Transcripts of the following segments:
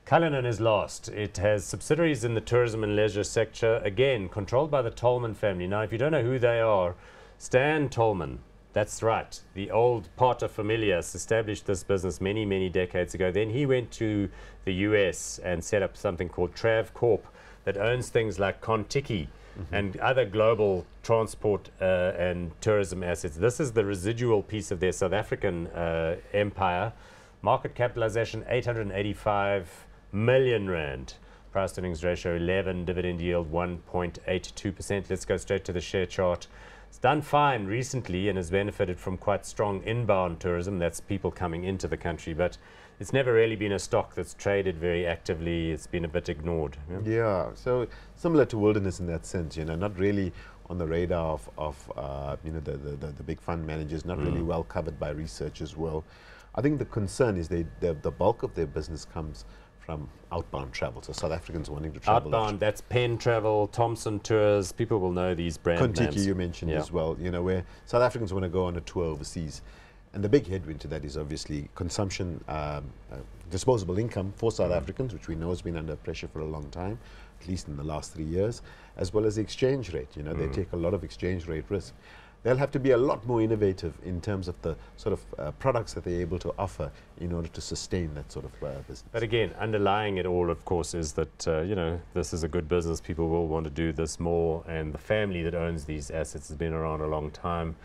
Cullinan is last. It has subsidiaries in the tourism and leisure sector, again, controlled by the Tollman family. Now, if you don't know who they are, Stan Tollman, that's right, the old pater familias, established this business many, many decades ago. Then he went to the US and set up something called Travcorp that owns things like Contiki and other global transport and tourism assets. This is the residual piece of their South African empire. Market capitalization, 885 million rand. Price to earnings ratio 11, dividend yield 1.82%. Let's go straight to the share chart. It's done fine recently and has benefited from quite strong inbound tourism. That's people coming into the country, but it's never really been a stock that's traded very actively. It's been a bit ignored. Yeah, so similar to Wilderness in that sense, not really on the radar of the big fund managers, not really well covered by research as well. I think the concern is the bulk of their business comes from outbound travel, so South Africans wanting to travel. Outbound, that's Penn Travel, Thompson Tours, people will know these brand names. Contiki you mentioned as well, where South Africans want to go on a tour overseas. And the big headwind to that is obviously consumption, disposable income for South Africans, which we know has been under pressure for a long time, at least in the last 3 years, as well as the exchange rate. They take a lot of exchange rate risk. They'll have to be a lot more innovative in terms of the sort of products that they're able to offer in order to sustain that sort of business. But again, underlying it all, of course, is that, this is a good business. People will want to do this more, and the family that owns these assets has been around a long time.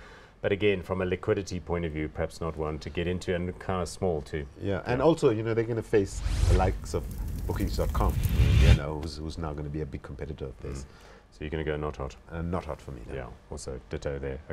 But again, from a liquidity point of view, perhaps not one to get into, and kind of small too. Yeah, and also, they're going to face the likes of Bookings.com, who's now going to be a big competitor of this. So you're going to go not hot? Not hot for me. No. Yeah, also ditto there. Okay.